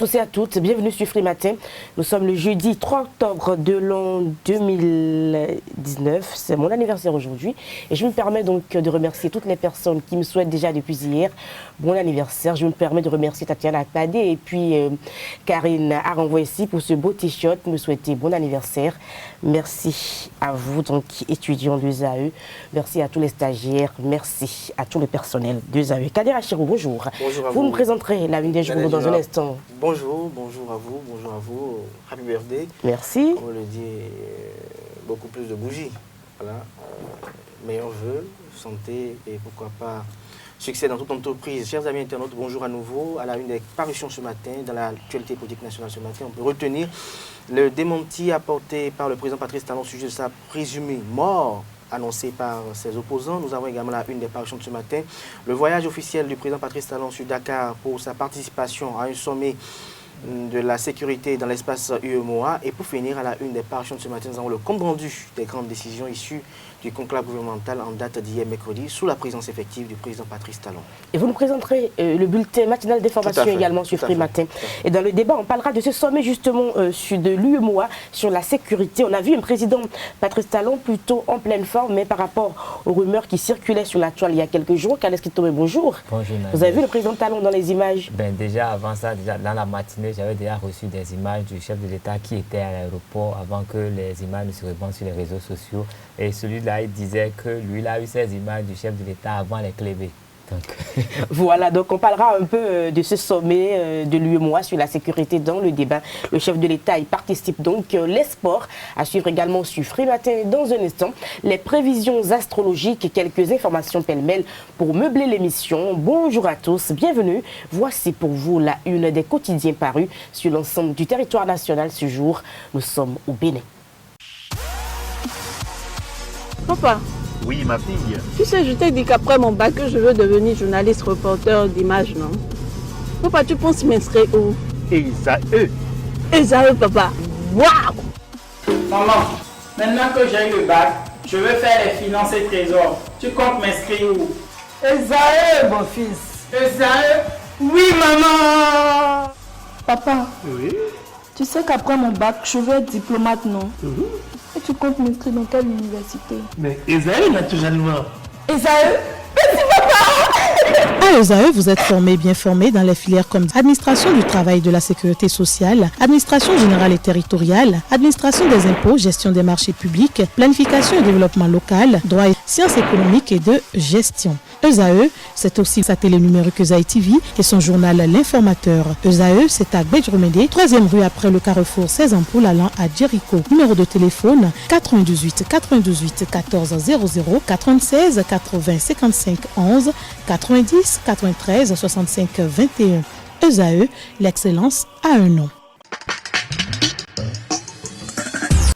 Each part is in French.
tous et à toutes, bienvenue sur Free Matin. Nous sommes le jeudi 3 octobre de l'an 2019, c'est mon anniversaire aujourd'hui et je me permets donc de remercier toutes les personnes qui me souhaitent déjà depuis hier bon anniversaire. Je me permets de remercier Tatiana Padé et puis Karine Aranvoici pour ce beau t-shirt, me souhaiter bon anniversaire. Merci à vous donc étudiants de l'USAE, merci à tous les stagiaires, merci à tout le personnel de l'USAE. Kader Achirou, bonjour. Bonjour à vous nous présenterez la une des journaux dans un instant. Bonjour à vous. Happy birthday. Merci. On le dit, beaucoup plus de bougies. Voilà. Meilleurs vœux, santé et pourquoi pas succès dans toute entreprise. Chers amis internautes, bonjour à nouveau. À la une des parutions ce matin, dans l'actualité politique nationale ce matin, on peut retenir le démenti apporté par le président Patrice Talon au sujet de sa présumée mort annoncé par ses opposants. Nous avons également la une des parutions de ce matin. Le voyage officiel du président Patrice Talon sur Dakar pour sa participation à un sommet de la sécurité dans l'espace UEMOA. Et pour finir, à la une des parutions de ce matin, nous avons le compte rendu des grandes décisions issues du conclave gouvernemental en date d'hier mercredi, sous la présence effective du président Patrice Talon. Et vous nous présenterez le bulletin matinal d'information également sur Free Matin. Et dans le débat, on parlera de ce sommet justement de l'UEMOA sur la sécurité. On a vu un président Patrice Talon plutôt en pleine forme, mais par rapport aux rumeurs qui circulaient sur la toile il y a quelques jours. Kales Kitome, bonjour. Bonjour. Vous avez vu le président Talon dans les images? Déjà avant ça, dans la matinée, j'avais déjà reçu des images du chef de l'État qui était à l'aéroport avant que les images ne se répandent sur les réseaux sociaux. Et celui-là, il disait que lui, il a eu ces images du chef de l'État avant les clébés. Voilà, donc on parlera un peu de ce sommet de l'UEMOA sur la sécurité dans le débat. Le chef de l'État y participe donc. Les sports à suivre également sur Free Matin dans un instant. Les prévisions astrologiques et quelques informations pêle-mêle pour meubler l'émission. Bonjour à tous, bienvenue. Voici pour vous la une des quotidiens parus sur l'ensemble du territoire national ce jour. Nous sommes au Bénin. Papa. Oui, ma fille. Tu sais, je t'ai dit qu'après mon bac, je veux devenir journaliste reporter d'image, non? Papa, tu penses m'inscrire où? ESAE. ESAE, papa. Waouh! Maman, maintenant que j'ai eu le bac, je veux faire les finances et trésors. Tu comptes m'inscrire où? ESAE, mon fils. ESAE? Oui, maman! Papa. Oui. Tu sais qu'après mon bac, je veux être diplomate, non? Et tu comptes m'inscrire dans quelle université? Mais ESAE, naturellement. ESAE? Merci, papa! À ESAE, vous êtes bien formé dans les filières comme administration du travail et de la sécurité sociale, administration générale et territoriale, administration des impôts, gestion des marchés publics, planification et développement local, droit et sciences économiques et de gestion. ESAE, c'est aussi sa télé numérique ESAE TV et son journal L'Informateur. ESAE, c'est à Bedjromede, 3e rue après le carrefour 16 ampoules allant à Jericho. Numéro de téléphone 98 98 14 00 96 80 55 11 90 93 65 21. ESAE, l'excellence a un nom.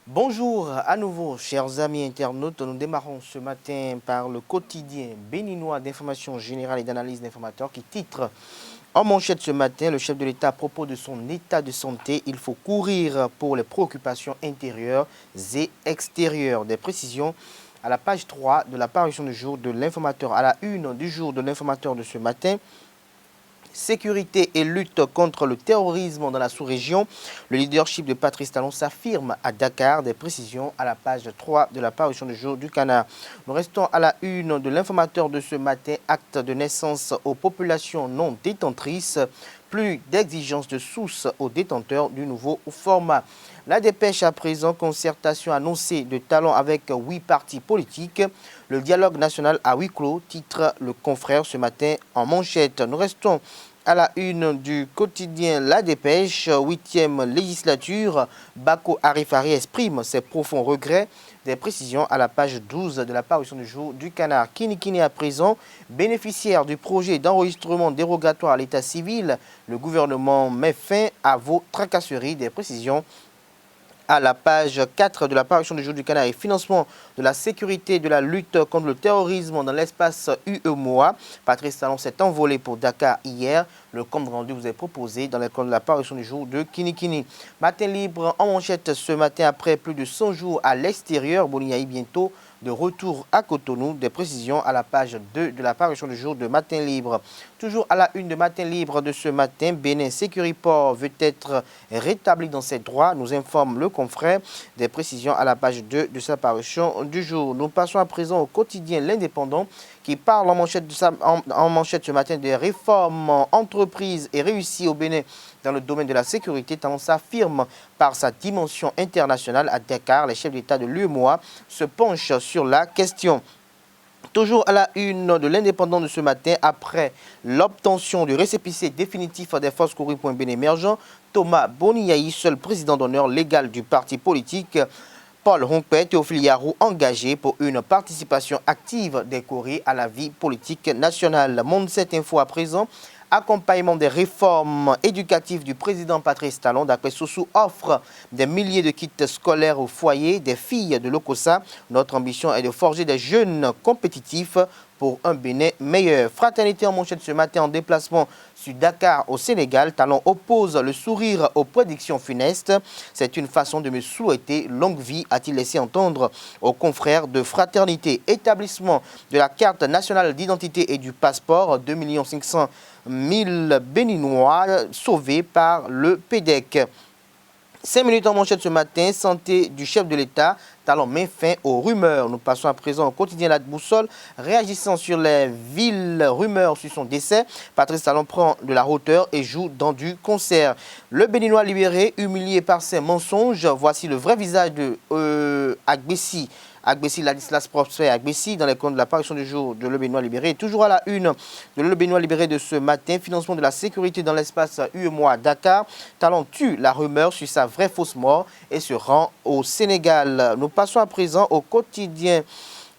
Bonjour à nouveau, chers amis internautes. Nous démarrons ce matin par le quotidien béninois d'information générale et d'analyse d'informateurs qui titre en manchette ce matin, le chef de l'État à propos de son état de santé, il faut courir pour les préoccupations intérieures et extérieures. Des précisions à la page 3 de la parution du jour de l'informateur. À la une du jour de l'informateur de ce matin, sécurité et lutte contre le terrorisme dans la sous-région. Le leadership de Patrice Talon s'affirme à Dakar. Des précisions à la page 3 de la parution du jour du Canard. Nous restons à la une de l'informateur de ce matin. Acte de naissance aux populations non détentrices. Plus d'exigences de source aux détenteurs du nouveau format. La dépêche à présent, concertation annoncée de Talon avec 8 partis politiques. Le dialogue national à huis clos, titre le confrère ce matin en manchette. Nous restons à la une du quotidien La Dépêche, 8e législature. Bako Arifari exprime ses profonds regrets. Des précisions à la page 12 de la parution du jour du Canard. Kini à présent, bénéficiaire du projet d'enregistrement dérogatoire à l'état civil, le gouvernement met fin à vos tracasseries. Des précisions à la page 4 de la parution du jour du Canard et financement de la sécurité et de la lutte contre le terrorisme dans l'espace UEMOA. Patrice Talon s'est envolé pour Dakar hier. Le compte rendu vous est proposé dans l'école de la parution du jour de Kini. Matin libre en manchette ce matin après plus de 100 jours à l'extérieur. Boliniaï bientôt de retour à Cotonou. Des précisions à la page 2 de la parution du jour de Matin Libre. Toujours à la une de Matin Libre de ce matin, Bénin Sécuriport veut être rétabli dans ses droits, nous informe le confrère. Des précisions à la page 2 de sa parution du jour. Nous passons à présent au quotidien L'Indépendant qui parle en manchette ce matin des réformes entreprises et réussies au Bénin dans le domaine de la sécurité, tant s'affirme par sa dimension internationale à Dakar. Les chefs d'État de l'UEMOA se penchent sur la question. Toujours à la une de L'Indépendant de ce matin, après l'obtention du récépissé définitif des forces courues pour un Bénin émergent, Thomas Boniaï, seul président d'honneur légal du parti politique, Paul Rompet, Théophile Yarou, engagé pour une participation active des Corées à la vie politique nationale. Monde 7 Info à présent. Accompagnement des réformes éducatives du président Patrice Talon, d'après Soussou, offre des milliers de kits scolaires aux foyers des filles de l'Okosa. Notre ambition est de forger des jeunes compétitifs pour un Bénin meilleur. Fraternité en manchette ce matin en déplacement sur Dakar au Sénégal. Talon oppose le sourire aux prédictions funestes. C'est une façon de me souhaiter longue vie, a-t-il laissé entendre aux confrères de Fraternité. Établissement de la carte nationale d'identité et du passeport, 2 500 000 Béninois sauvés par le PEDEC. 5 minutes en manchette ce matin, santé du chef de l'État, Talon met fin aux rumeurs. Nous passons à présent au quotidien La Boussole. Réagissant sur les villes rumeurs sur son décès, Patrice Talon prend de la hauteur et joue dans du concert. Le Béninois libéré, humilié par ses mensonges, voici le vrai visage de Agbessi. Agbessi, Ladislas Prosper Agbessi, dans les comptes de la parution du jour de Le Béninois libéré. Toujours à la une de Le Béninois libéré de ce matin, financement de la sécurité dans l'espace UEMOA Dakar. Talon tue la rumeur sur sa vraie fausse mort et se rend au Sénégal. Nous passons à présent au quotidien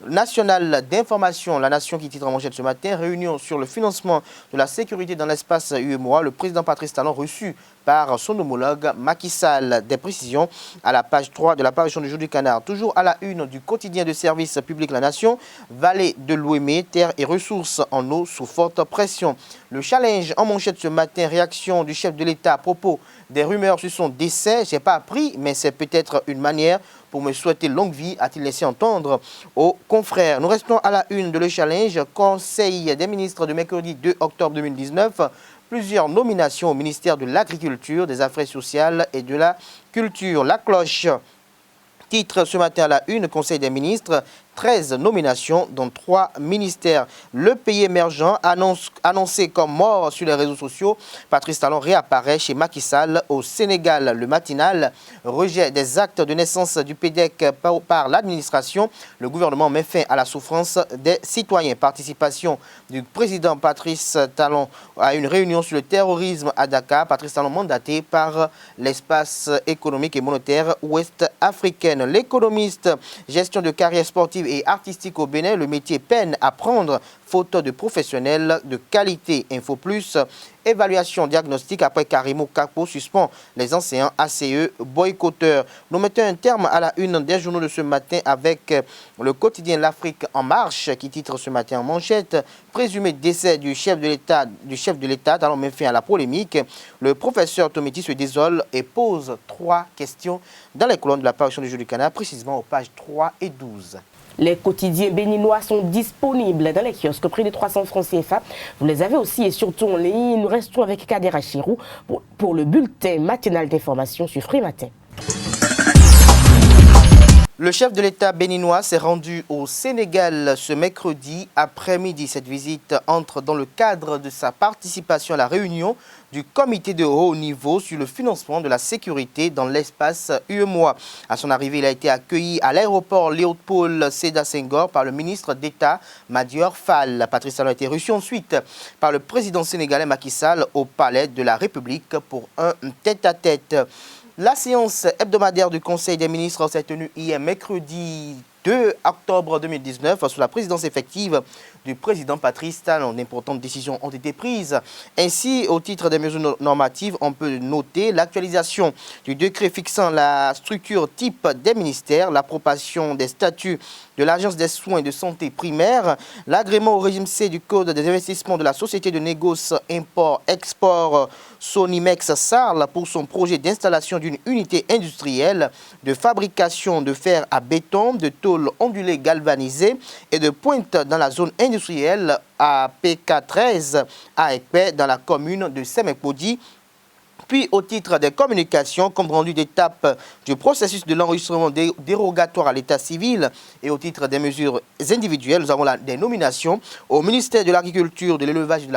national d'information, La Nation qui titre en manchette ce matin, réunion sur le financement de la sécurité dans l'espace UEMOA, le président Patrice Talon reçu par son homologue Macky Sall. Des précisions à la page 3 de la parution du jour du Canard. Toujours à la une du quotidien de service public La Nation, vallée de l'Ouémé, terre et ressources en eau sous forte pression. Le challenge en manchette ce matin, réaction du chef de l'État à propos des rumeurs sur son décès. Je n'ai pas appris, mais c'est peut-être une manière pour me souhaiter longue vie, a-t-il laissé entendre aux confrères. Nous restons à la une de Le Challenge, Conseil des ministres de mercredi 2 octobre 2019. Plusieurs nominations au ministère de l'Agriculture, des Affaires sociales et de la Culture. La cloche titre ce matin à la une, Conseil des ministres, 13 nominations dans 3 ministères. Le pays émergent annoncé comme mort sur les réseaux sociaux. Patrice Talon réapparaît chez Macky Sall au Sénégal. Le matinal, rejet des actes de naissance du PEDEC par l'administration. Le gouvernement met fin à la souffrance des citoyens. Participation du président Patrice Talon à une réunion sur le terrorisme à Dakar. Patrice Talon mandaté par l'espace économique et monétaire ouest africaine. L'économiste, gestion de carrière sportive et artistique au Bénin, le métier peine à prendre faute de professionnels de qualité. Info Plus, évaluation diagnostique après Karimo Kakpo suspend les enseignants ACE boycotteurs. Nous mettons un terme à la une des journaux de ce matin avec le quotidien L'Afrique en marche qui titre ce matin en manchette présumé décès du chef de l'État, Talon met fin à la polémique. Le professeur Tomiti se désole et pose 3 questions dans les colonnes de la parution du jour du Canard, précisément aux pages 3 et 12. Les quotidiens béninois sont disponibles dans les kiosques au prix de 300 francs CFA. Vous les avez aussi et surtout en ligne. Nous restons avec Kader Achirou pour le bulletin matinal d'information sur Free Matin. Le chef de l'État béninois s'est rendu au Sénégal ce mercredi après-midi. Cette visite entre dans le cadre de sa participation à la réunion du comité de haut niveau sur le financement de la sécurité dans l'espace UEMOA. À son arrivée, il a été accueilli à l'aéroport Léopold Sédar Senghor par le ministre d'État Madior Fall. Patrice Talon a été reçu ensuite par le président sénégalais Macky Sall au palais de la République pour un tête-à-tête. La séance hebdomadaire du Conseil des ministres s'est tenue hier mercredi 2 octobre 2019 sous la présidence effective du président Patrice Talon. D'importantes décisions ont été prises. Ainsi, au titre des mesures normatives, on peut noter l'actualisation du décret fixant la structure type des ministères, l'approbation des statuts de l'Agence des soins de santé primaire, l'agrément au régime C du Code des investissements de la société de négoce import-export Sonimex Sarl pour son projet d'installation d'une unité industrielle de fabrication de fer à béton, de tôle tôles ondulées galvanisées et de pointe dans la zone industrielle à PK13 à Ekpe dans la commune de Semekpodi. Puis, au titre des communications, compte rendu d'étape du processus de l'enregistrement dérogatoire à l'état civil et au titre des mesures individuelles, nous avons des nominations au ministère de l'Agriculture, de l'Élevage et de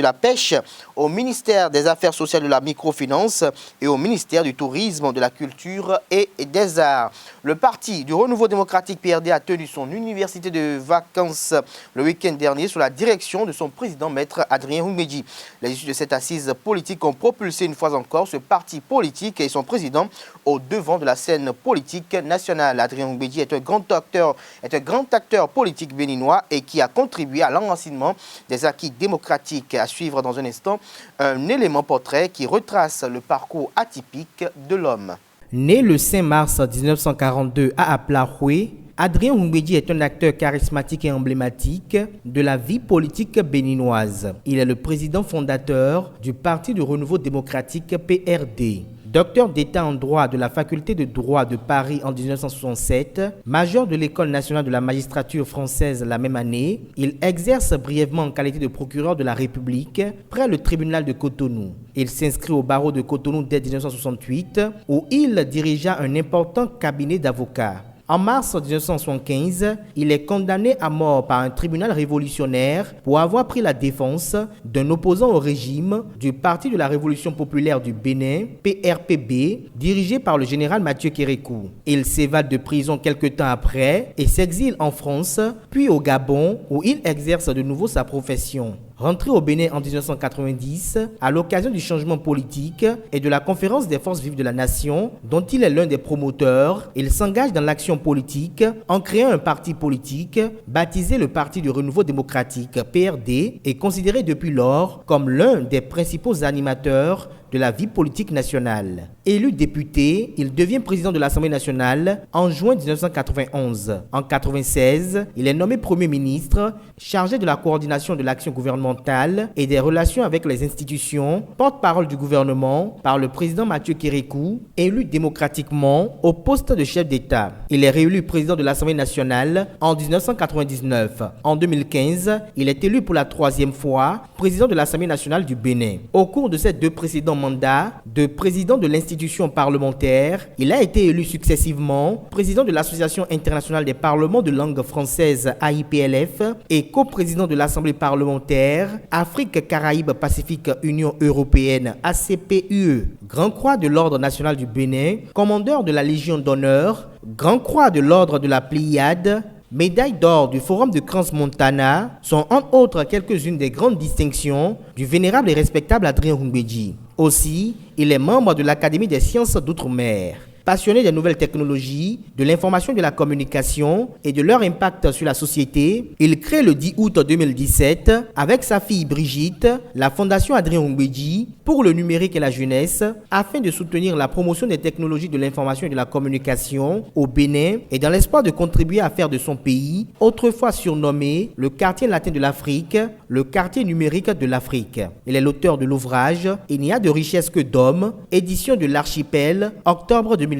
la Pêche, au ministère des Affaires sociales et de la Microfinance et au ministère du Tourisme, de la Culture et des Arts. Le parti du Renouveau démocratique PRD a tenu son université de vacances le week-end dernier sous la direction de son président, maître Adrien Hungbeji. Les issues de cette assise politique ont propulsé une fois encore ce parti politique et son président au devant de la scène politique nationale. Adrien Hungbeji est un grand acteur politique béninois et qui a contribué à l'enracinement des acquis démocratiques. À suivre dans un instant un élément portrait qui retrace le parcours atypique de l'homme. Né le 5 mars 1942 à Aplaroué, Adrien Hungbeji est un acteur charismatique et emblématique de la vie politique béninoise. Il est le président fondateur du Parti du Renouveau démocratique PRD. Docteur d'État en droit de la faculté de droit de Paris en 1967, major de l'École nationale de la magistrature française la même année, il exerce brièvement en qualité de procureur de la République près le tribunal de Cotonou. Il s'inscrit au barreau de Cotonou dès 1968 où il dirigea un important cabinet d'avocats. En mars 1975, il est condamné à mort par un tribunal révolutionnaire pour avoir pris la défense d'un opposant au régime du Parti de la Révolution populaire du Bénin, PRPB, dirigé par le général Mathieu Kérékou. Il s'évade de prison quelque temps après et s'exile en France, puis au Gabon, où il exerce de nouveau sa profession. Rentré au Bénin en 1990, à l'occasion du changement politique et de la conférence des forces vives de la nation, dont il est l'un des promoteurs, il s'engage dans l'action politique en créant un parti politique baptisé le Parti du Renouveau démocratique, PRD, et considéré depuis lors comme l'un des principaux animateurs de la vie politique nationale. Élu député, il devient président de l'Assemblée nationale en juin 1991. En 1996, il est nommé Premier ministre, chargé de la coordination de l'action gouvernementale et des relations avec les institutions, porte-parole du gouvernement par le président Mathieu Kérékou, élu démocratiquement au poste de chef d'État. Il est réélu président de l'Assemblée nationale en 1999. En 2015, il est élu pour la troisième fois président de l'Assemblée nationale du Bénin. Au cours de ces deux précédents mandat de président de l'institution parlementaire, il a été élu successivement président de l'Association internationale des parlements de langue française AIPLF et coprésident de l'Assemblée parlementaire Afrique, Caraïbes, Pacifique, Union européenne ACPUE, Grand Croix de l'Ordre national du Bénin, commandeur de la Légion d'honneur, Grand Croix de l'Ordre de la Pléiade, médaille d'or du Forum de Crans-Montana sont entre autres quelques-unes des grandes distinctions du vénérable et respectable Adrien Hungbeji. Aussi, il est membre de l'Académie des sciences d'outre-mer. Passionné des nouvelles technologies, de l'information et de la communication et de leur impact sur la société, il crée le 10 août 2017, avec sa fille Brigitte, la Fondation Adrien Hungbeji pour le numérique et la jeunesse, afin de soutenir la promotion des technologies de l'information et de la communication au Bénin et dans l'espoir de contribuer à faire de son pays, autrefois surnommé le quartier latin de l'Afrique, le quartier numérique de l'Afrique. Il est l'auteur de l'ouvrage « Il n'y a de richesse que d'hommes », édition de l'Archipel, octobre 2005.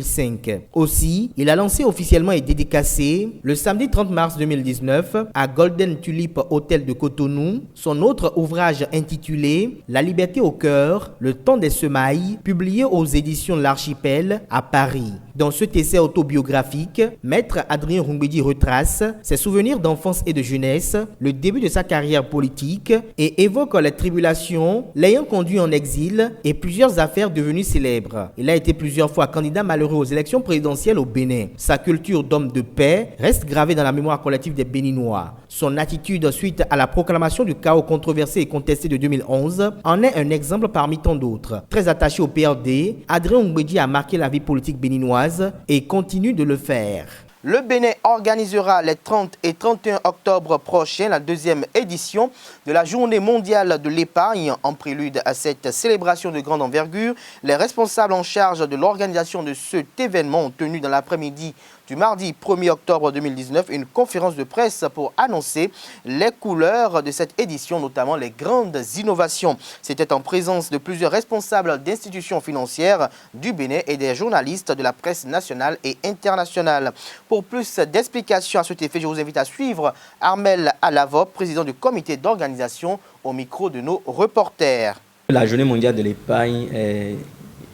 Aussi, il a lancé officiellement et dédicacé le samedi 30 mars 2019 à Golden Tulip Hotel de Cotonou son autre ouvrage intitulé « La liberté au cœur, le temps des semailles » publié aux éditions L'Archipel à Paris. Dans cet essai autobiographique, Maître Adrien Hungbeji retrace ses souvenirs d'enfance et de jeunesse, le début de sa carrière politique et évoque les tribulations l'ayant conduit en exil et plusieurs affaires devenues célèbres. Il a été plusieurs fois candidat malheureux aux élections présidentielles au Bénin. Sa culture d'homme de paix reste gravée dans la mémoire collective des Béninois. Son attitude suite à la proclamation du chaos controversé et contesté de 2011 en est un exemple parmi tant d'autres. Très attaché au PRD, Adrien Hungbeji a marqué la vie politique béninoise et continue de le faire. Le Bénin organisera les 30 et 31 octobre prochains la deuxième édition de la Journée mondiale de l'épargne. En prélude à cette célébration de grande envergure, les responsables en charge de l'organisation de cet événement ont tenu dans l'après-midi du mardi 1er octobre 2019 une conférence de presse pour annoncer les couleurs de cette édition, notamment les grandes innovations. C'était en présence de plusieurs responsables d'institutions financières du Bénin et des journalistes de la presse nationale et internationale. Pour plus d'explications à cet effet, je vous invite à suivre Armel Alavop, président du comité d'organisation, au micro de nos reporters. La Journée mondiale de l'épargne est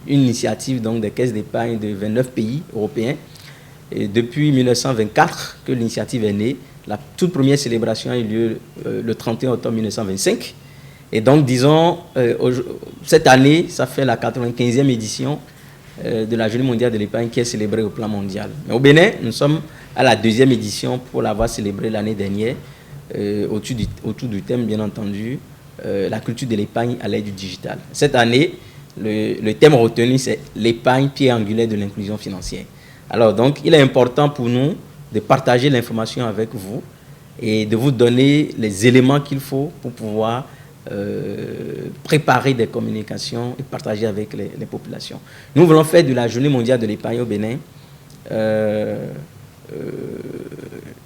une initiative donc, des caisses d'épargne de 29 pays européens. Et depuis 1924 que l'initiative est née, la toute première célébration a eu lieu le 31 octobre 1925. Et donc, disons, cette année, ça fait la 95e édition de la Journée mondiale de l'épargne qui est célébrée au plan mondial. Mais au Bénin, nous sommes à la 2e édition pour l'avoir célébrée l'année dernière, autour du thème, bien entendu, la culture de l'épargne à l'aide du digital. Cette année, le thème retenu, c'est l'épargne, pierre angulaire de l'inclusion financière. Alors, donc, il est important pour nous de partager l'information avec vous et de vous donner les éléments qu'il faut pour pouvoir préparer des communications et partager avec les populations. Nous voulons faire de la Journée mondiale de l'épargne au Bénin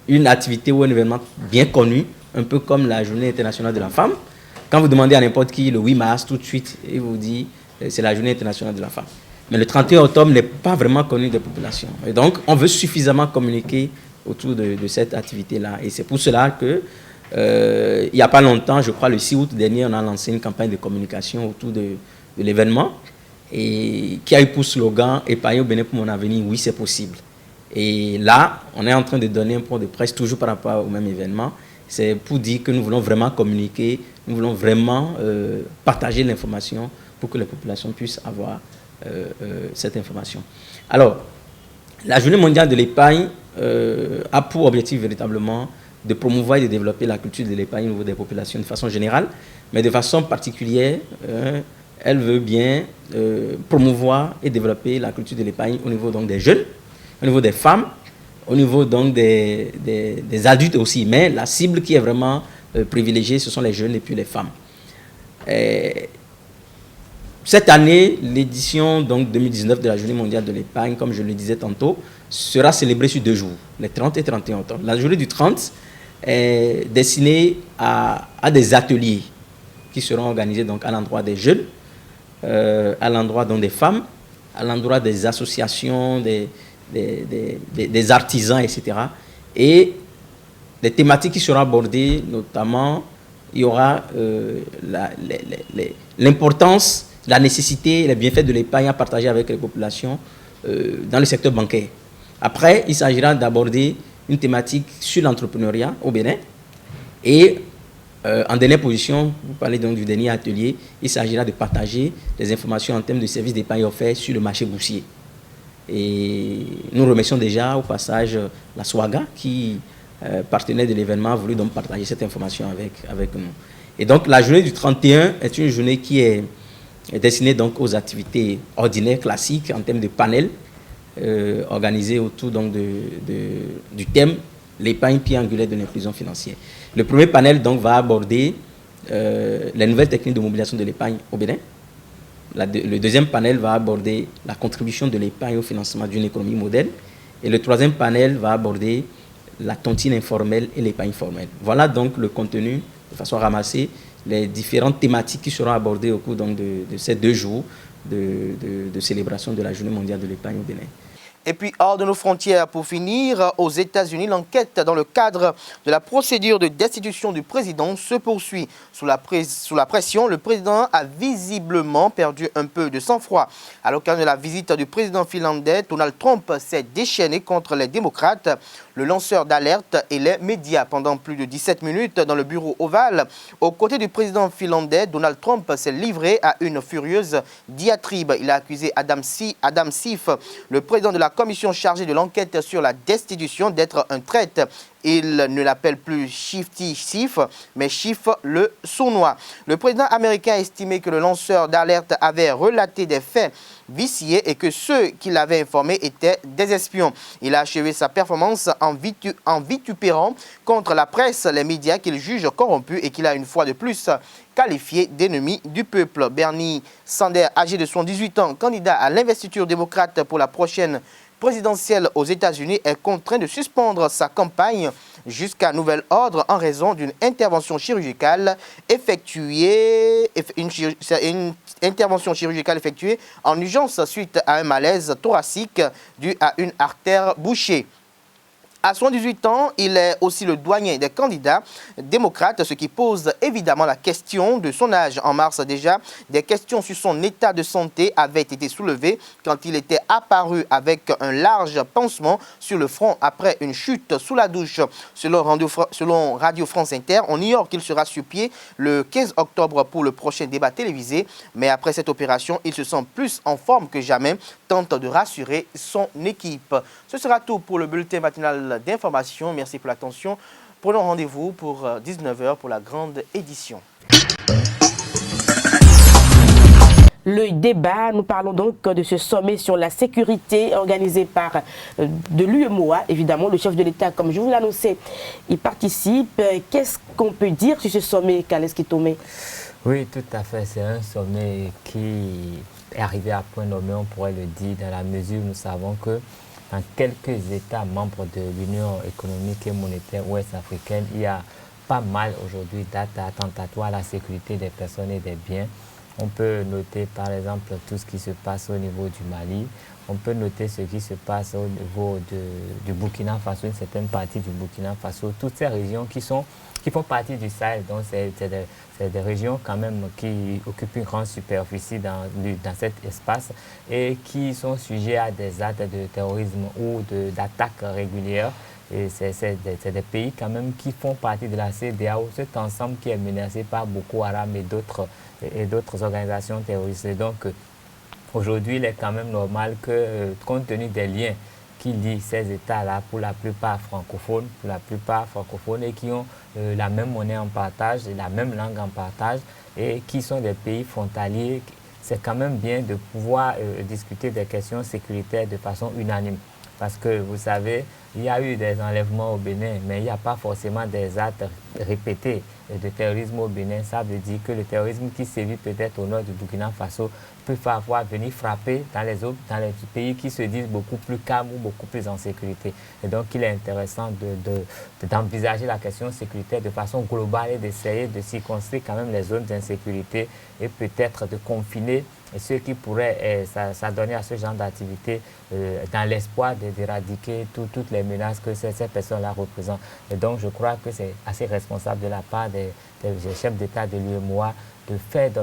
une activité ou un événement bien connu, un peu comme la Journée internationale de la femme. Quand vous demandez à n'importe qui le 8 mars, tout de suite, il vous dit c'est la Journée internationale de la femme. Mais le 31 octobre n'est pas vraiment connu des populations. Et donc, on veut suffisamment communiquer autour de cette activité-là. Et c'est pour cela que, il n'y a pas longtemps, je crois le 6 août dernier, on a lancé une campagne de communication autour de l'événement et qui a eu pour slogan « Épargner au Bénin pour mon avenir, oui, c'est possible ». Et là, on est en train de donner un point de presse toujours par rapport au même événement. C'est pour dire que nous voulons vraiment communiquer, nous voulons vraiment partager l'information pour que les populations puissent avoir cette information. Alors, la Journée mondiale de l'épargne a pour objectif véritablement de promouvoir et de développer la culture de l'épargne au niveau des populations de façon générale, mais de façon particulière, elle veut bien promouvoir et développer la culture de l'épargne au niveau donc, des jeunes, au niveau des femmes, au niveau donc des adultes aussi, mais la cible qui est vraiment privilégiée, ce sont les jeunes et puis les femmes. Cette année, l'édition donc 2019 de la Journée mondiale de l'épargne, comme je le disais tantôt, sera célébrée sur 2 jours, les 30 et 31 octobre. La journée du 30 est destinée à des ateliers qui seront organisés donc, à l'endroit des jeunes, à l'endroit donc, des femmes, à l'endroit des associations, des artisans, etc. Et les thématiques qui seront abordées, notamment, il y aura l'importance, la nécessité, les bienfaits de l'épargne à partager avec les populations dans le secteur bancaire. Après, il s'agira d'aborder une thématique sur l'entrepreneuriat au Bénin. Et en dernière position, vous parlez donc du dernier atelier, il s'agira de partager des informations en termes de services d'épargne offerts sur le marché boursier. Et nous remercions déjà au passage la SWAGA qui, partenaire de l'événement, a voulu donc partager cette information avec nous. Et donc la journée du 31 est une journée qui est destinée donc aux activités ordinaires, classiques, en termes de panels, organisés autour donc du thème l'épargne pierre angulaire de l'inclusion financière. Le premier panel donc va aborder les nouvelles techniques de mobilisation de l'épargne au Bénin. Le deuxième panel va aborder la contribution de l'épargne au financement d'une économie moderne. Et le troisième panel va aborder la tontine informelle et l'épargne formelle. Voilà donc le contenu, de façon ramassée, les différentes thématiques qui seront abordées au cours donc, de ces 2 jours de célébration de la Journée mondiale de l'épargne au Bénin. Et puis, hors de nos frontières, pour finir, aux États-Unis, l'enquête dans le cadre de la procédure de destitution du président se poursuit. Sous la pression, le président a visiblement perdu un peu de sang-froid. À l'occasion de la visite du président finlandais, Donald Trump s'est déchaîné contre les démocrates, le lanceur d'alerte et les médias. Pendant plus de 17 minutes dans le bureau ovale, aux côtés du président finlandais, Donald Trump s'est livré à une furieuse diatribe. Il a accusé Adam Schiff, le président de la commission chargée de l'enquête sur la destitution, d'être un traître. Il ne l'appelle plus Shifty Schiff, mais Schiff le sournois. Le président américain a estimé que le lanceur d'alerte avait relaté des faits viciés et que ceux qui l'avaient informé étaient des espions. Il a achevé sa performance en vitupérant contre la presse, les médias qu'il juge corrompus et qu'il a une fois de plus qualifié d'ennemi du peuple. Bernie Sanders, âgé de 78 ans, candidat à l'investiture démocrate pour la prochaine présidentielle aux États-Unis est contraint de suspendre sa campagne jusqu'à nouvel ordre en raison d'une intervention chirurgicale effectuée en urgence suite à un malaise thoracique dû à une artère bouchée. À 78 ans, il est aussi le doyen des candidats démocrates, ce qui pose évidemment la question de son âge. En mars déjà, des questions sur son état de santé avaient été soulevées quand il était apparu avec un large pansement sur le front après une chute sous la douche. Selon Radio France Inter, on ignore qu'il sera sur pied le 15 octobre pour le prochain débat télévisé. Mais après cette opération, il se sent plus en forme que jamais, tente de rassurer son équipe. Ce sera tout pour le bulletin matinal d'information. Merci pour l'attention. Prenons rendez-vous pour 19h pour la grande édition. Le débat, nous parlons donc de ce sommet sur la sécurité organisé par de l'UEMOA. Évidemment, le chef de l'État, comme je vous l'annonçais, il participe. Qu'est-ce qu'on peut dire sur ce sommet, Kaleski Tomé? Oui, tout à fait. C'est un sommet qui est arrivé à point nommé, on pourrait le dire, dans la mesure où nous savons que dans quelques États membres de l'Union économique et monétaire ouest-africaine, il y a pas mal aujourd'hui d'actes attentatoires à la sécurité des personnes et des biens. On peut noter par exemple tout ce qui se passe au niveau du Mali. On peut noter ce qui se passe au niveau du Burkina Faso, une certaine partie du Burkina Faso. Toutes ces régions qui font partie du Sahel, donc c'est des régions quand même qui occupent une grande superficie dans cet espace et qui sont sujets à des actes de terrorisme ou d'attaques régulières. Et c'est des pays quand même qui font partie de la CEDEAO, cet ensemble qui est menacé par Boko Haram et d'autres organisations terroristes. Et donc, aujourd'hui, il est quand même normal que, compte tenu des liens qui lient ces États-là, pour la plupart francophones, et qui ont la même monnaie en partage et la même langue en partage, et qui sont des pays frontaliers, c'est quand même bien de pouvoir discuter des questions sécuritaires de façon unanime. Parce que, vous savez, il y a eu des enlèvements au Bénin, mais il n'y a pas forcément des actes répétés de terrorisme au Bénin. Ça veut dire que le terrorisme qui sévit peut-être au nord du Burkina Faso peut parfois venir frapper dans les pays qui se disent beaucoup plus calmes ou beaucoup plus en sécurité. Et donc, il est intéressant d'envisager la question sécuritaire de façon globale et d'essayer de circonscrire quand même les zones d'insécurité et peut-être de confiner ceux qui pourraient s'adonner à ce genre d'activité dans l'espoir d'éradiquer toutes les menaces que ces personnes-là représentent. Et donc, je crois que c'est assez responsable de la part des chefs d'État de l'UEMOA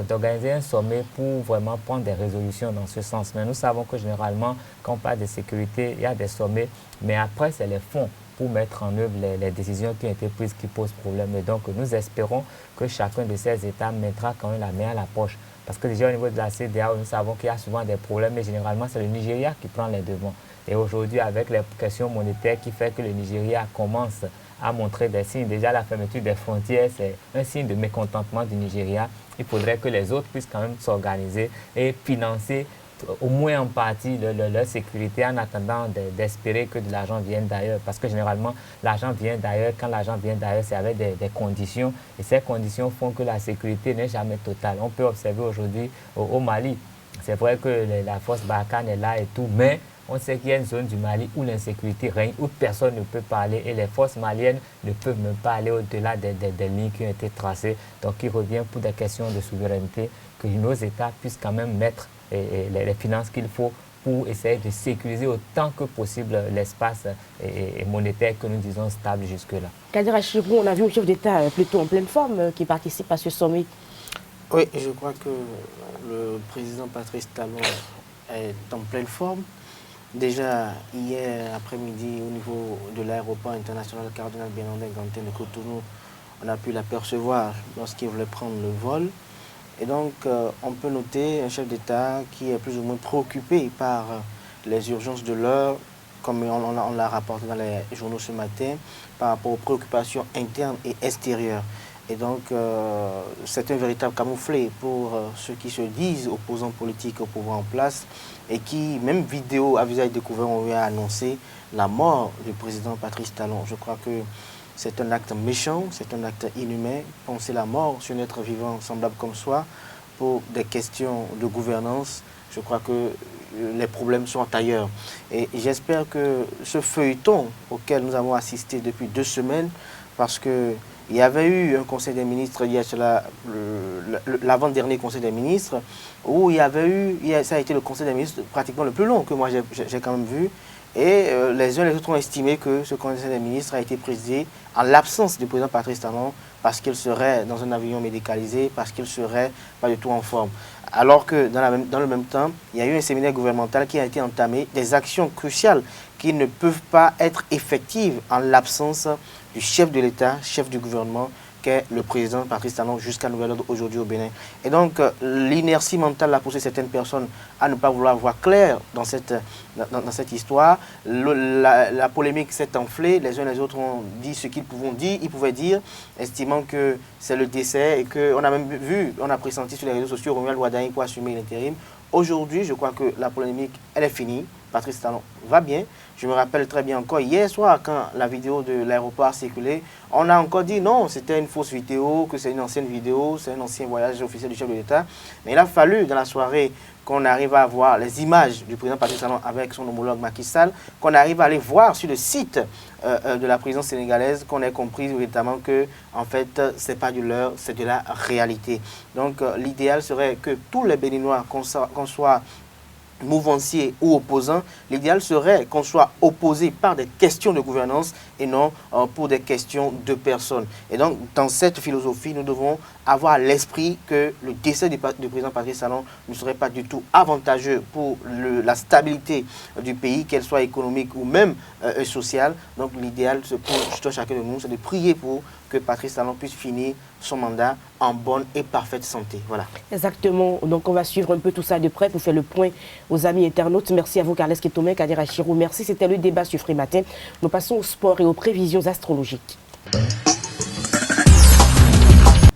d'organiser un sommet pour vraiment prendre des résolutions dans ce sens. Mais nous savons que généralement, quand on parle de sécurité, il y a des sommets, mais après, c'est les fonds pour mettre en œuvre les décisions qui ont été prises qui posent problème. Et donc, nous espérons que chacun de ces États mettra quand même la main à la poche. Parce que déjà au niveau de la CEDEAO, nous savons qu'il y a souvent des problèmes, mais généralement c'est le Nigeria qui prend les devants. Et aujourd'hui, avec les questions monétaires qui fait que le Nigeria commence à montrer des signes, déjà la fermeture des frontières, c'est un signe de mécontentement du Nigeria. Il faudrait que les autres puissent quand même s'organiser et financer au moins en partie leur sécurité en attendant d'espérer que de l'argent vienne d'ailleurs. Parce que généralement, l'argent vient d'ailleurs. Quand l'argent vient d'ailleurs, c'est avec des conditions. Et ces conditions font que la sécurité n'est jamais totale. On peut observer aujourd'hui au Mali. C'est vrai que la force Barkhane est là et tout, mais on sait qu'il y a une zone du Mali où l'insécurité règne, où personne ne peut parler et les forces maliennes ne peuvent même pas aller au-delà des lignes qui ont été tracées. Donc il revient pour des questions de souveraineté que nos États puissent quand même mettre les finances qu'il faut pour essayer de sécuriser autant que possible l'espace monétaire que nous disons stable jusque-là. Kadir Achirou, on a vu un chef d'État plutôt en pleine forme qui participe à ce sommet. Oui, je crois que le président Patrice Talon est en pleine forme. Déjà, hier après-midi, au niveau de l'aéroport international Cardinal Bénandin-Gantin de Cotonou, on a pu l'apercevoir lorsqu'il voulait prendre le vol. Et donc, on peut noter un chef d'État qui est plus ou moins préoccupé par les urgences de l'heure, comme on l'a rapporté dans les journaux ce matin, par rapport aux préoccupations internes et extérieures. Et donc, c'est un véritable camouflet pour ceux qui se disent opposants politiques au pouvoir en place et qui, même vidéo à visage découvert, on lui a annoncé la mort du président Patrice Talon. Je crois que c'est un acte méchant, c'est un acte inhumain. Penser la mort sur un être vivant semblable comme soi pour des questions de gouvernance je crois que les problèmes sont ailleurs. Et j'espère que ce feuilleton auquel nous avons assisté depuis 2 semaines, parce qu'il y avait eu un conseil des ministres, il y a cela, l'avant-dernier conseil des ministres, où il y avait eu, ça a été le conseil des ministres pratiquement le plus long que moi j'ai quand même vu. Et les uns et les autres ont estimé que ce conseil des ministres a été présidé en l'absence du président Patrice Talon, parce qu'il serait dans un avion médicalisé, parce qu'il serait pas du tout en forme. Alors que dans le même temps, il y a eu un séminaire gouvernemental qui a été entamé, des actions cruciales qui ne peuvent pas être effectives en l'absence du chef de l'État, chef du gouvernement, qu'est le président Patrice Talon jusqu'à nouvel ordre aujourd'hui au Bénin. Et donc, l'inertie mentale a poussé certaines personnes à ne pas vouloir voir clair dans cette histoire. La polémique s'est enflée, les uns et les autres ont dit ce qu'ils pouvaient dire, estimant que c'est le décès et qu'on a même vu, on a pressenti sur les réseaux sociaux Romuald Wadagne pour assumer l'intérim. Aujourd'hui, je crois que la polémique, elle est finie. Patrice Talon va bien. Je me rappelle très bien encore hier soir, quand la vidéo de l'aéroport a circulé, on a encore dit non, c'était une fausse vidéo, que c'est une ancienne vidéo, c'est un ancien voyage officiel du chef de l'État. Mais il a fallu, dans la soirée, qu'on arrive à voir les images du président Patrice Talon avec son homologue Macky Sall, qu'on arrive à aller voir sur le site de la présidence sénégalaise, qu'on ait compris véritablement que, en fait, c'est pas du leurre, c'est de la réalité. Donc, l'idéal serait que tous les Béninois, qu'on soit mouvancier ou opposant, l'idéal serait qu'on soit opposé par des questions de gouvernance et non pour des questions de personnes. Et donc, dans cette philosophie, nous devons avoir à l'esprit que le décès du président Patrice Talon ne serait pas du tout avantageux pour la stabilité du pays, qu'elle soit économique ou même sociale. Donc, l'idéal pour chacun de nous, c'est de prier pour que Patrice Talon puisse finir son mandat en bonne et parfaite santé. Voilà. Exactement. Donc, on va suivre un peu tout ça de près pour faire le point aux amis internautes. Merci à vous, Carles Ketomé, Kadira Chirou. Merci. C'était le débat sur Free Matin. Nous passons au sport et aux prévisions astrologiques.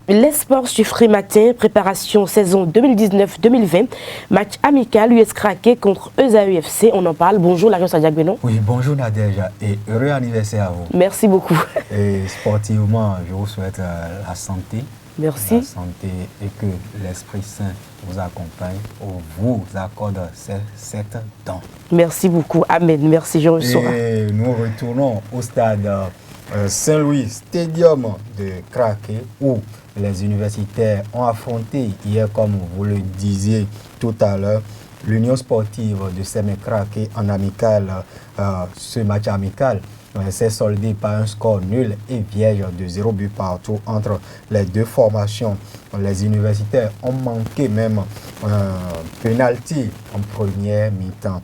Les sports sur Free Matin, préparation saison 2019-2020, match amical US Craqué contre ESAEFC. On en parle. Bonjour, Larios Adiagbenon. Oui, bonjour Nadège et heureux anniversaire à vous. Merci beaucoup. Et sportivement, je vous souhaite la santé. Merci. La santé et que l'Esprit Saint vous accompagne ou vous accorde cette dent. Merci beaucoup. Amen. Merci Jean-Rousseau. Et nous retournons au stade Saint-Louis Stadium de Craqué où les universitaires ont affronté hier, comme vous le disiez tout à l'heure, l'Union sportive de Sémé-Craqué en amical. Ce match amical s'est soldé par un score nul et vierge de 0 but partout entre les deux formations. Les universitaires ont manqué même un penalty en première mi-temps.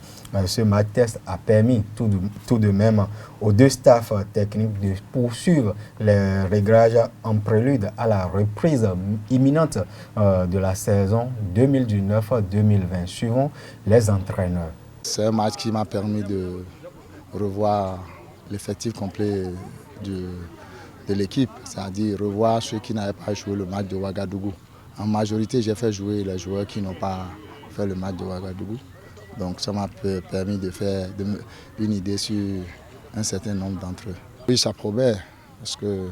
Ce match test a permis tout de même aux deux staffs techniques de poursuivre les réglages en prélude à la reprise imminente de la saison 2019-2020, suivant les entraîneurs. C'est un match qui m'a permis de revoir l'effectif complet de l'équipe, c'est-à-dire revoir ceux qui n'avaient pas joué le match de Ouagadougou. En majorité, j'ai fait jouer les joueurs qui n'ont pas fait le match de Ouagadougou. Donc ça m'a permis de faire une idée sur un certain nombre d'entre eux. Oui, ça promet, parce que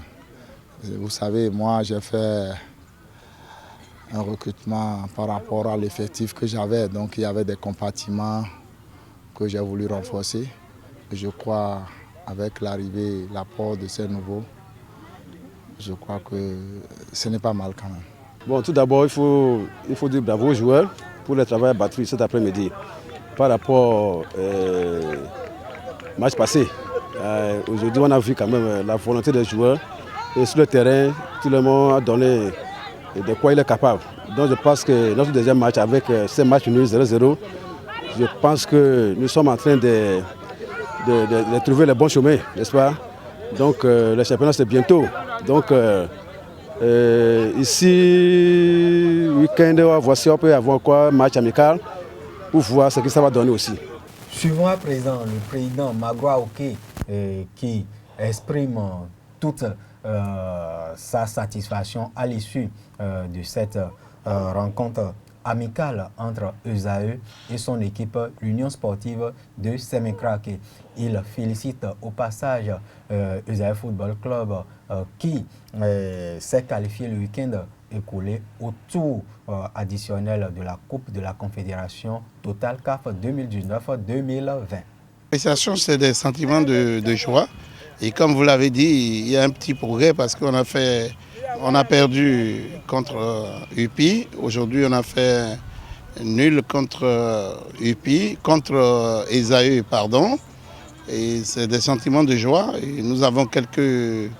vous savez, moi j'ai fait un recrutement par rapport à l'effectif que j'avais. Donc il y avait des compartiments que j'ai voulu renforcer. Et je crois avec l'arrivée, l'apport de ces nouveaux, je crois que ce n'est pas mal quand même. Bon, tout d'abord, il faut dire bravo aux joueurs pour le travail battu cet après-midi. Par rapport au match passé, aujourd'hui on a vu quand même la volonté des joueurs et sur le terrain, tout le monde a donné de quoi il est capable. Donc je pense que notre deuxième match avec ce match nul 0-0, je pense que nous sommes en train de trouver le bon chemin, n'est-ce pas? Donc le championnat c'est bientôt. Donc ici, week-end, voici on peut avoir quoi, match amical pour voir ce que ça va donner aussi. Suivant à présent le président Magua Oké qui exprime toute sa satisfaction à l'issue de cette rencontre amicale entre ESAE et son équipe, l'Union sportive de Sémé-Craqué. Il félicite au passage ESAE Football Club qui s'est qualifié le week-end écoulé au tour additionnel de la Coupe de la Confédération Total CAF 2019-2020. L'appréciation, c'est des sentiments de joie. Et comme vous l'avez dit, il y a un petit progrès parce qu'on a perdu contre UPI. Aujourd'hui, on a fait nul contre UPI, contre Esaü, pardon. Et c'est des sentiments de joie. Et nous avons quelques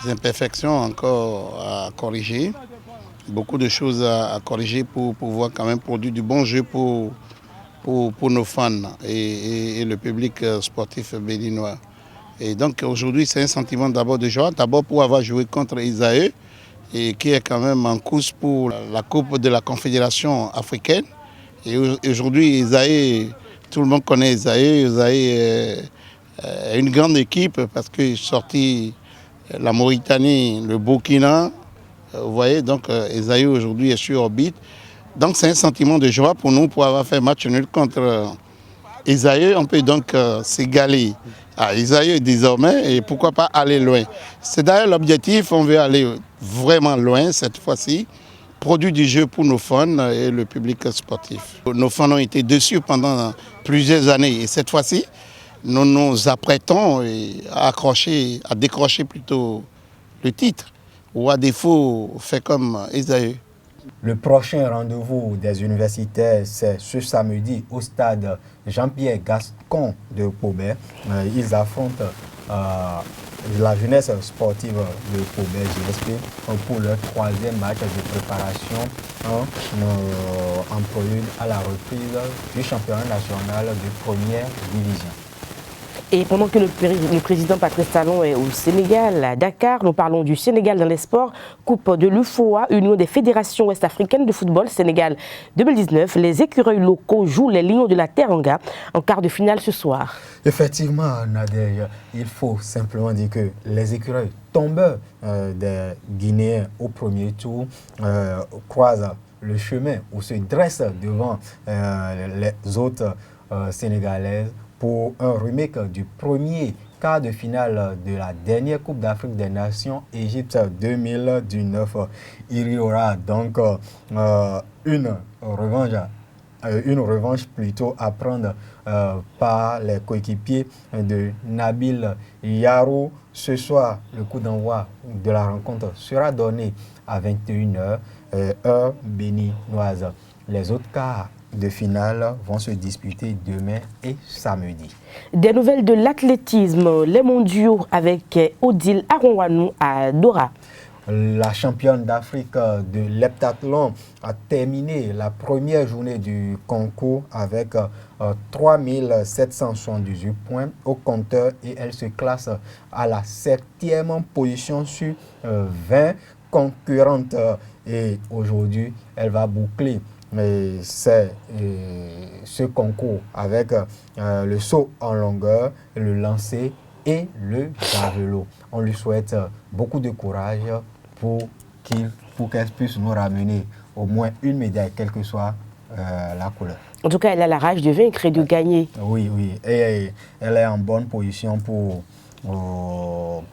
imperfections encore à corriger. Beaucoup de choses à corriger pour pouvoir quand même produire du bon jeu pour nos fans et le public sportif béninois. Et donc aujourd'hui, c'est un sentiment d'abord de joie, d'abord pour avoir joué contre Esaü, et qui est quand même en course pour la Coupe de la Confédération africaine. Et aujourd'hui, Esaü, tout le monde connaît Esaü. Esaü est une grande équipe parce qu'il est sorti la Mauritanie, le Burkina. Vous voyez, donc Esaü aujourd'hui est sur orbite. Donc c'est un sentiment de joie pour nous pour avoir fait match nul contre Esaü. On peut donc s'égaler à Esaü désormais et pourquoi pas aller loin. C'est d'ailleurs l'objectif, on veut aller vraiment loin cette fois-ci. Produit du jeu pour nos fans et le public sportif. Nos fans ont été déçus pendant plusieurs années et cette fois-ci, nous nous apprêtons à décrocher plutôt le titre ou à défaut faire comme Esaü. Le prochain rendez-vous des universitaires, c'est ce samedi au stade Jean-Pierre Gascon de Pobert. Ils affrontent la jeunesse sportive de Pobert GSP pour leur troisième match de préparation en prélude à la reprise du championnat national de première division. Et pendant que le président Patrice Talon est au Sénégal, à Dakar, nous parlons du Sénégal dans les sports. Coupe de l'UFOA, Union des fédérations ouest-africaines de football, Sénégal 2019. Les écureuils locaux jouent les Lions de la Teranga en quart de finale ce soir. Effectivement, Nadège, il faut simplement dire que les écureuils tombeurs des Guinéens au premier tour croisent le chemin ou se dressent devant les autres sénégalaises pour un remake du premier quart de finale de la dernière Coupe d'Afrique des Nations Égypte 2019. Il y aura donc une revanche plutôt à prendre par les coéquipiers de Nabil Yarou. Ce soir, le coup d'envoi de la rencontre sera donné à 21h, heure béninoise. Les autres quarts de finale vont se disputer demain et samedi. Des nouvelles de l'athlétisme, les mondiaux avec Odile Aronwanou à Dora. La championne d'Afrique de l'heptathlon a terminé la première journée du concours avec 3778 points au compteur et elle se classe à la 7e position sur 20 concurrentes. Et aujourd'hui, elle va boucler ce concours avec le saut en longueur, le lancer et le javelot. On lui souhaite beaucoup de courage pour qu'elle puisse nous ramener au moins une médaille, quelle que soit la couleur. En tout cas, elle a la rage de vaincre et de gagner. Oui, oui. Et elle est en bonne position pour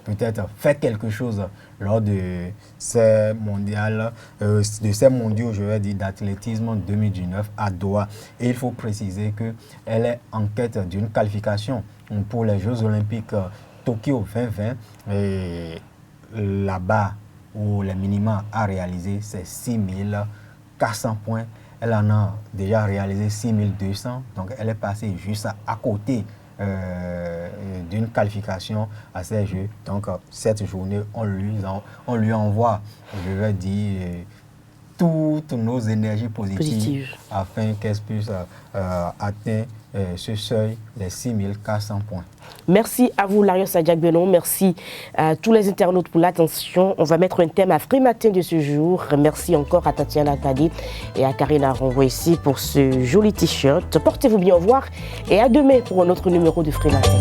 peut-être faire quelque chose lors de ces mondiaux, je vais dire, d'athlétisme 2019 à Doha. Et il faut préciser qu'elle est en quête d'une qualification pour les Jeux Olympiques Tokyo 2020. Et là-bas, où les minima à réaliser, c'est 6400 points. Elle en a déjà réalisé 6200. Donc, elle est passée juste à côté d'une qualification à ces Jeux. Donc, cette journée, on lui envoie, je vais dire, toutes nos énergies positives. Afin qu'elle puisse atteindre ce seuil des 6400 points. Merci à vous, Larios Adjak-Benon. Merci à tous les internautes pour l'attention. On va mettre un thème à Frimatin de ce jour. Merci encore à Tatiana Kadi et à Karina Ronvo ici pour ce joli t-shirt. Portez-vous bien, au revoir et à demain pour un autre numéro de Frimatin.